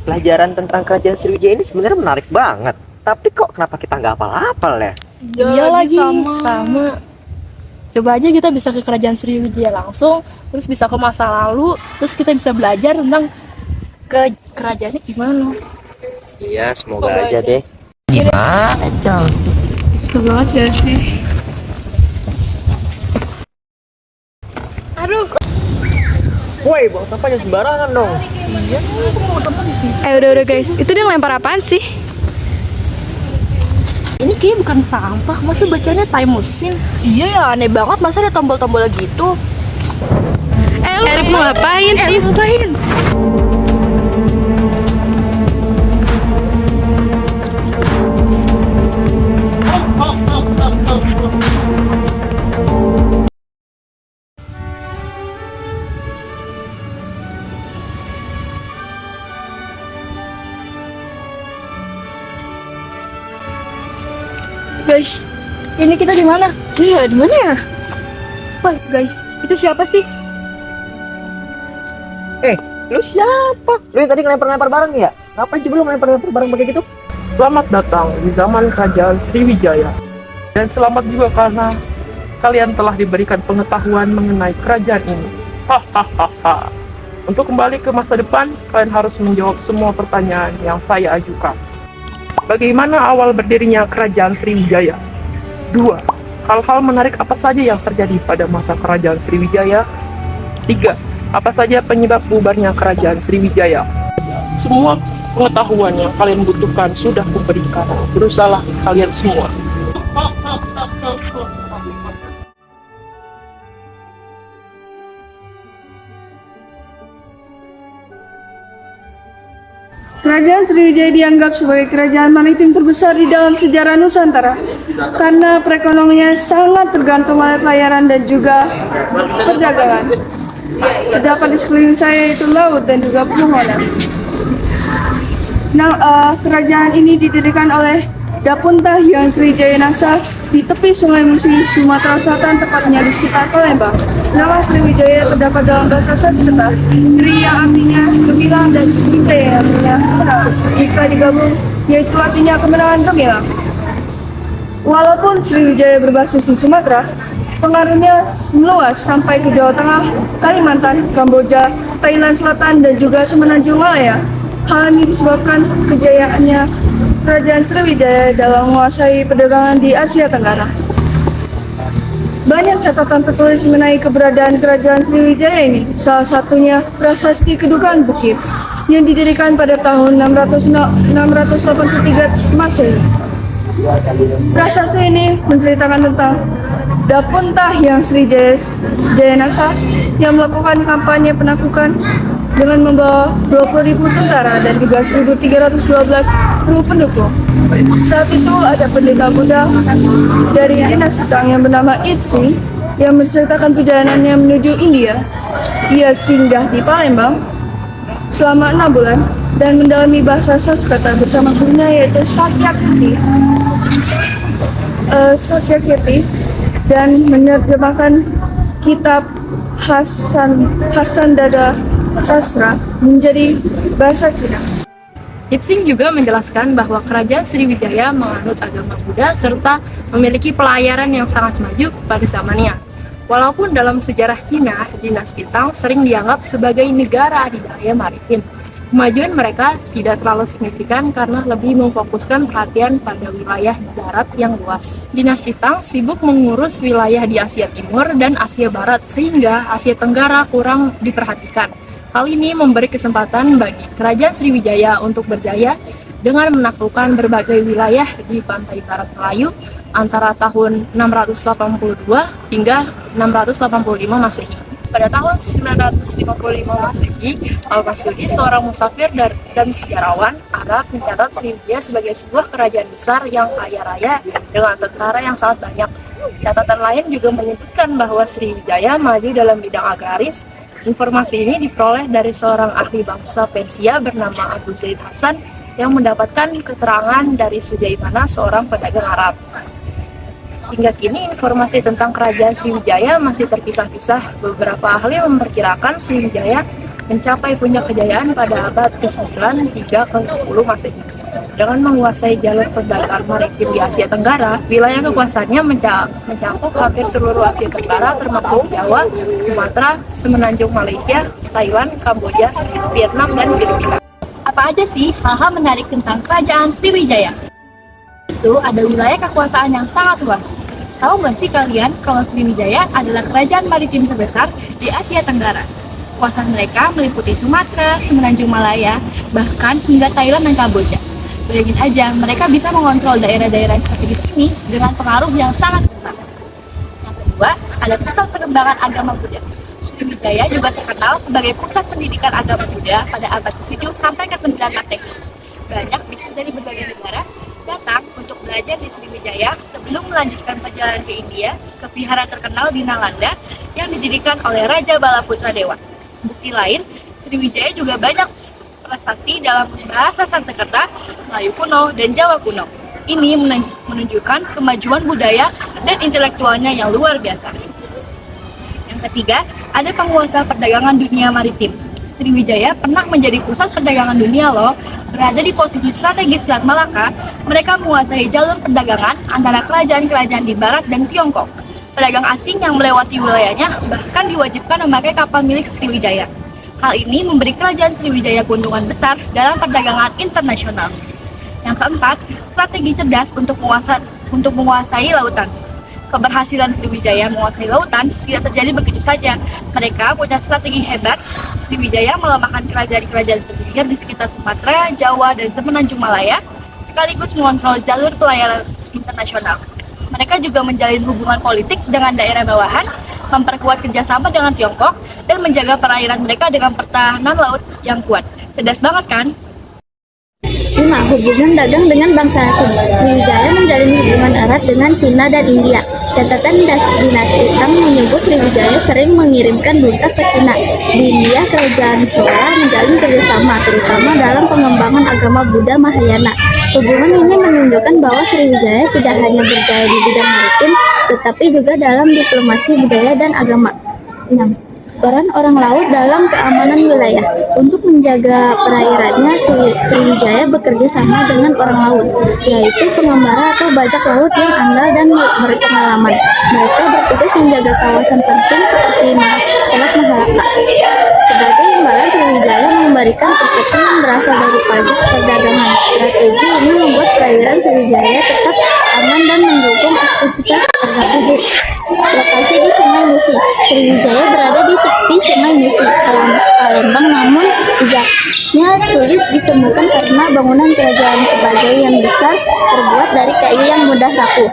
Pelajaran tentang kerajaan Sriwijaya ini sebenarnya menarik banget. Tapi kok kenapa kita nggak hafal-hafal ya? Iya lagi sama. Coba aja kita bisa ke kerajaan Sriwijaya langsung, terus bisa ke masa lalu, terus kita bisa belajar tentang kerajaannya gimana. Iya, semoga aja deh. Gimana, Cong? Susah banget gak sih? Aduh. Woi, buang sampahnya sembarangan dong. Iya, aku mau sampah di sini. Udah guys, itu dia ngelempar apaan sih? Ini kayaknya bukan sampah, masa bacanya time machine? Iya ya, aneh banget, masa ada tombol-tombol gitu? Erik mau ngapain? Ngapain? Guys, ini kita di mana? Iya, di mana ya? Wah, guys, itu siapa sih? Lu siapa? Lu yang tadi ngelempar-ngelempar barang ya? Ngapain juga lu ngelempar-ngelempar barang pakai gitu? Selamat datang di zaman Kerajaan Sriwijaya. Dan selamat juga karena kalian telah diberikan pengetahuan mengenai kerajaan ini. Hahaha. Untuk kembali ke masa depan, kalian harus menjawab semua pertanyaan yang saya ajukan. Bagaimana awal berdirinya Kerajaan Sriwijaya? 2. Hal-hal menarik apa saja yang terjadi pada masa Kerajaan Sriwijaya? 3. Apa saja penyebab bubarnya Kerajaan Sriwijaya? Semua pengetahuan yang kalian butuhkan sudah kuberikan. Berusahalah kalian semua. Kerajaan Sriwijaya dianggap sebagai kerajaan maritim terbesar di dalam sejarah Nusantara karena perekonomiannya sangat tergantung oleh pelayaran dan juga perdagangan. Terdapat di sekeliling saya itu laut dan juga pepohonan. Nah, kerajaan ini didirikan oleh Dapunta Hyang Sriwijaya Nasa di tepi Sungai Musi, Sumatera Selatan, tepatnya di sekitar Palembang. Nama Sriwijaya terdapat dalam bahasa Sanskerta, Sri yang artinya gemilang dan Wijaya yang artinya menang. Jika digabung, yaitu artinya kemenangan gemilang. Walaupun Sriwijaya berbasis di Sumatera, pengaruhnya meluas sampai ke Jawa Tengah, Kalimantan, Kamboja, Thailand Selatan, dan juga Semenanjung Malaya. Hal ini disebabkan kejayaannya Kerajaan Sriwijaya dalam menguasai perdagangan di Asia Tenggara. Banyak catatan tertulis mengenai keberadaan Kerajaan Sriwijaya ini, salah satunya Prasasti Kedukaan Bukit yang didirikan pada tahun 683 Masehi. Prasasti ini menceritakan tentang Dapunta Hyang Sriwijaya Nasa yang melakukan kampanye penaklukan dengan membawa 20.000 tentara dan juga 1.312 kru pendukung. Saat itu ada pendeta Buddha dari dinasti Tang yang bernama Itzi yang menceritakan perjalanannya menuju India. Ia singgah di Palembang selama 6 bulan dan mendalami bahasa Sanskerta bersama gurunya yaitu Sakyakirti dan menerjemahkan kitab Hasan Dada Sastra menjadi bahasa Cina. Itsing juga menjelaskan bahwa Kerajaan Sriwijaya menganut agama Buddha serta memiliki pelayaran yang sangat maju pada zamannya. Walaupun dalam sejarah Cina, dinasti Tang sering dianggap sebagai negara adidaya maritim. Kemajuan mereka tidak terlalu signifikan karena lebih memfokuskan perhatian pada wilayah darat yang luas. Dinasti Tang sibuk mengurus wilayah di Asia Timur dan Asia Barat sehingga Asia Tenggara kurang diperhatikan. Hal ini memberi kesempatan bagi Kerajaan Sriwijaya untuk berjaya dengan menaklukkan berbagai wilayah di pantai barat Melayu antara tahun 682 hingga 685 Masehi. Pada tahun 955 Masehi, Al-Masudi, seorang musafir dan sejarawan Arab, mencatat Sriwijaya sebagai sebuah kerajaan besar yang kaya raya dengan tentara yang sangat banyak. Catatan lain juga menyebutkan bahwa Sriwijaya maju dalam bidang agraris. Informasi ini diperoleh dari seorang ahli bangsa Persia bernama Abu Zaid Hasan yang mendapatkan keterangan dari Sujaimana, seorang pedagang Arab. Hingga kini informasi tentang Kerajaan Sriwijaya masih terpisah-pisah. Beberapa ahli memperkirakan Sriwijaya mencapai puncak kejayaan pada abad ke-9 hingga ke-10 Masehi. Dengan menguasai jalur perdagangan maritim di Asia Tenggara, wilayah kekuasaannya mencakup hampir seluruh Asia Tenggara termasuk Jawa, Sumatera, Semenanjung Malaysia, Thailand, Kamboja, Vietnam, dan Filipina. Apa aja sih hal-hal menarik tentang kerajaan Sriwijaya? Itu ada wilayah kekuasaan yang sangat luas. Tahu nggak sih kalian kalau Sriwijaya adalah kerajaan maritim terbesar di Asia Tenggara? Kekuasaan mereka meliputi Sumatera, Semenanjung Malaya, bahkan hingga Thailand dan Kamboja. Bayangin aja, mereka bisa mengontrol daerah-daerah strategis ini dengan pengaruh yang sangat besar. Yang kedua, ada pusat pengembangan agama Buddha. Sriwijaya juga terkenal sebagai pusat pendidikan agama Buddha pada abad ke-7 sampai ke-9 Masehi. Banyak biksu dari berbagai negara datang untuk belajar di Sriwijaya sebelum melanjutkan perjalanan ke India ke vihara terkenal di Nalanda yang didirikan oleh Raja Balaputra Dewa. Bukti lain, Sriwijaya juga banyak prasasti dalam bahasa Sanskerta, Melayu kuno, dan Jawa kuno. Ini menunjukkan kemajuan budaya dan intelektualnya yang luar biasa. Yang ketiga, ada penguasa perdagangan dunia maritim. Sriwijaya pernah menjadi pusat perdagangan dunia loh. Berada di posisi strategis Selat Malaka, mereka menguasai jalur perdagangan antara kerajaan-kerajaan di Barat dan Tiongkok. Pedagang asing yang melewati wilayahnya bahkan diwajibkan memakai kapal milik Sriwijaya. Hal ini memberi kerajaan Sriwijaya keuntungan besar dalam perdagangan internasional. Yang keempat, strategi cerdas untuk menguasai lautan. Keberhasilan Sriwijaya menguasai lautan tidak terjadi begitu saja. Mereka punya strategi hebat. Sriwijaya melemahkan kerajaan-kerajaan pesisir di sekitar Sumatera, Jawa, dan Semenanjung Malaya, sekaligus mengontrol jalur pelayaran internasional. Mereka juga menjalin hubungan politik dengan daerah bawahan, memperkuat kerjasama dengan Tiongkok, dan menjaga perairan mereka dengan pertahanan laut yang kuat. Cerdas banget kan? 5. Hubungan dagang dengan bangsa asing. Sriwijaya menjalin hubungan erat dengan Cina dan India. Catatan dinasti Tang menyebut Sriwijaya sering mengirimkan duta ke Cina. Di India, kerajaan Chola menjalin kerjasama, terutama dalam pengembangan agama Buddha Mahayana. Hubungan ini menunjukkan bahwa Sriwijaya tidak hanya berjaya di bidang maritim, tetapi juga dalam diplomasi budaya dan agama. 6. Peran orang laut dalam keamanan wilayah. Untuk menjaga perairannya, Sriwijaya bekerja sama dengan orang laut, yaitu pengembara atau bajak laut yang andal dan berpengalaman. Mereka bertugas menjaga kawasan penting seperti Selat Malaka. Sebagai imbalan, Sriwijaya memberikan upeti yang berasal dari pajak perdagangan. Strategi ini membuat perairan Sriwijaya tetap aman dan mendukung aktivitas perdagangan. Lokasi di Sungai Musi. Sriwijaya berada di tepi Sungai Musi, Palembang, namun jejaknya sulit ditemukan karena bangunan kerajaan sebagai yang besar terbuat dari kayu yang mudah rapuh.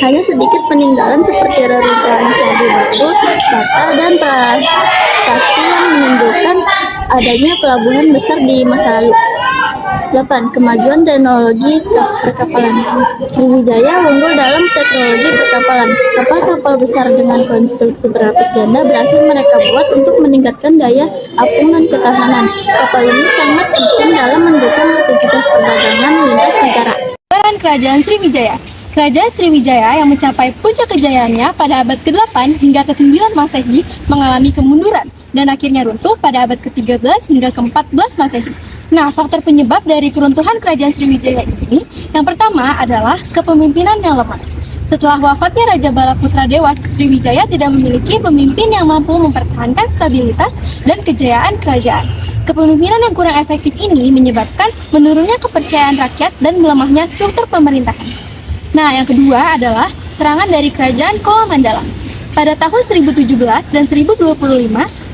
Hanya sedikit peninggalan seperti reruntuhan candi batu, bata, dan prasasti yang menunjukkan adanya pelabuhan besar di masa lalu. 8. Kemajuan teknologi perkapalan. Sriwijaya unggul dalam teknologi perkapalan. Kapal-kapal besar dengan konstruksi berlapis ganda berhasil mereka buat untuk meningkatkan daya apung dan ketahanan. Kapal ini sangat penting dalam mendukung aktivitas perdagangan lintas negara. Peran Kerajaan Sriwijaya. Kerajaan Sriwijaya yang mencapai puncak kejayaannya pada abad ke-8 hingga ke-9 Masehi mengalami kemunduran dan akhirnya runtuh pada abad ke-13 hingga ke-14 Masehi. Nah, faktor penyebab dari keruntuhan kerajaan Sriwijaya ini, yang pertama adalah kepemimpinan yang lemah. Setelah wafatnya Raja Balaputra Dewa, Sriwijaya tidak memiliki pemimpin yang mampu mempertahankan stabilitas dan kejayaan kerajaan. Kepemimpinan yang kurang efektif ini menyebabkan menurunnya kepercayaan rakyat dan melemahnya struktur pemerintahan. Nah, yang kedua adalah serangan dari kerajaan Chola Mandala. Pada tahun 1017 dan 1025,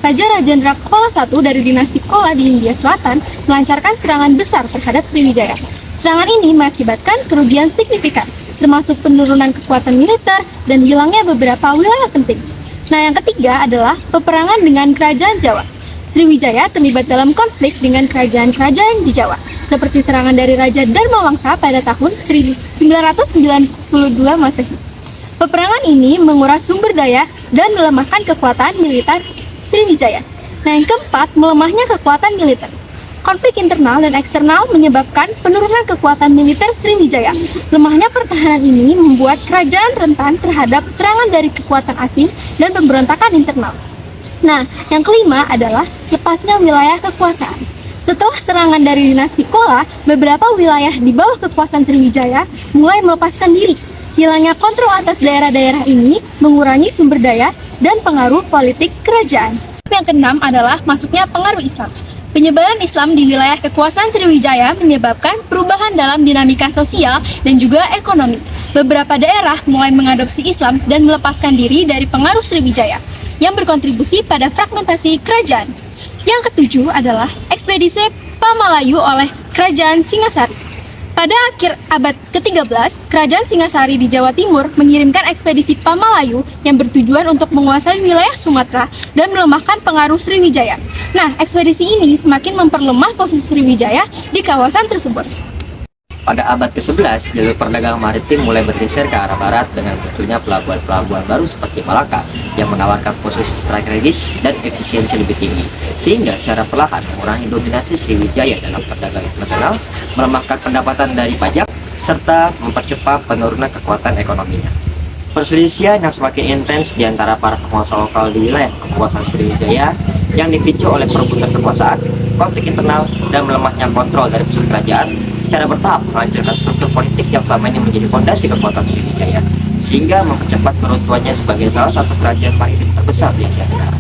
Raja Rajendra Chola I dari dinasti Chola di India Selatan melancarkan serangan besar terhadap Sriwijaya. Serangan ini mengakibatkan kerugian signifikan, termasuk penurunan kekuatan militer dan hilangnya beberapa wilayah penting. Nah, yang ketiga adalah peperangan dengan kerajaan Jawa. Sriwijaya terlibat dalam konflik dengan kerajaan-kerajaan di Jawa, seperti serangan dari Raja Dharmawangsa pada tahun 992 Masehi. Peperangan ini menguras sumber daya dan melemahkan kekuatan militer Sriwijaya. Nah, yang keempat, melemahnya kekuatan militer. Konflik internal dan eksternal menyebabkan penurunan kekuatan militer Sriwijaya. Lemahnya pertahanan ini membuat kerajaan rentan terhadap serangan dari kekuatan asing dan pemberontakan internal. Nah, yang kelima adalah lepasnya wilayah kekuasaan. Setelah serangan dari dinasti Chola, beberapa wilayah di bawah kekuasaan Sriwijaya mulai melepaskan diri. Hilangnya kontrol atas daerah-daerah ini mengurangi sumber daya dan pengaruh politik kerajaan. Yang keenam adalah masuknya pengaruh Islam. Penyebaran Islam di wilayah kekuasaan Sriwijaya menyebabkan perubahan dalam dinamika sosial dan juga ekonomi. Beberapa daerah mulai mengadopsi Islam dan melepaskan diri dari pengaruh Sriwijaya yang berkontribusi pada fragmentasi kerajaan. Yang ketujuh adalah ekspedisi Pamalayu oleh Kerajaan Singasari. Pada akhir abad ke-13, Kerajaan Singasari di Jawa Timur mengirimkan ekspedisi Pamalayu yang bertujuan untuk menguasai wilayah Sumatera dan melemahkan pengaruh Sriwijaya. Nah, ekspedisi ini semakin memperlemah posisi Sriwijaya di kawasan tersebut. Pada abad ke-11, jalur perdagangan maritim mulai bergeser ke arah barat dengan munculnya pelabuhan-pelabuhan baru seperti Malaka yang menawarkan posisi strategis dan efisiensi lebih tinggi, sehingga secara perlahan mengurangi dominasi Sriwijaya dalam perdagangan internasional, melemahkan pendapatan dari pajak, serta mempercepat penurunan kekuatan ekonominya. Perselisihan yang semakin intens di antara para penguasa lokal di wilayah kekuasaan Sriwijaya yang dipicu oleh perebutan kekuasaan, konflik internal, dan melemahnya kontrol dari pusat kerajaan secara bertahap menghancurkan struktur politik yang selama ini menjadi fondasi kekuatan Sriwijaya, sehingga mempercepat keruntuhannya sebagai salah satu kerajaan maritim terbesar di Asia Tenggara.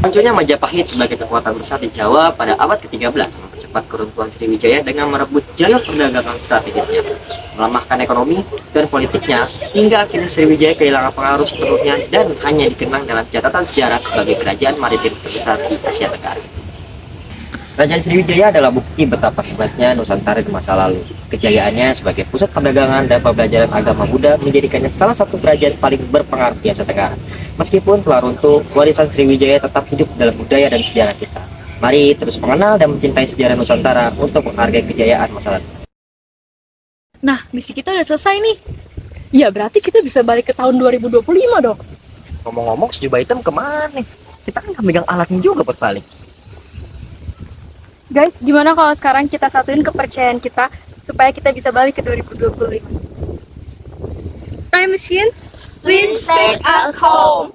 Munculnya Majapahit sebagai kekuatan besar di Jawa pada abad ke-13 mempercepat keruntuhan Sriwijaya dengan merebut jalur perdagangan strategisnya, melemahkan ekonomi dan politiknya, hingga akhirnya Sriwijaya kehilangan pengaruh sepenuhnya dan hanya dikenang dalam catatan sejarah sebagai kerajaan maritim terbesar di Asia Tenggara. Kerajaan Sriwijaya adalah bukti betapa hebatnya Nusantara di masa lalu. Kejayaannya sebagai pusat perdagangan dan pembelajaran agama Buddha menjadikannya salah satu kerajaan paling berpengaruh di Asia Tenggara. Meskipun telah runtuh, warisan Sriwijaya tetap hidup dalam budaya dan sejarah kita. Mari terus mengenal dan mencintai sejarah Nusantara untuk menghargai kejayaan masa lalu. Nah, misi kita udah selesai nih. Ya, berarti kita bisa balik ke tahun 2025 dong. Ngomong-ngomong, sejubah hitam kemana nih? Kita kan nggak megang alatnya juga buat balik. Guys, gimana kalau sekarang kita satuin kepercayaan kita supaya kita bisa balik ke 2025? Time machine, Please take us home.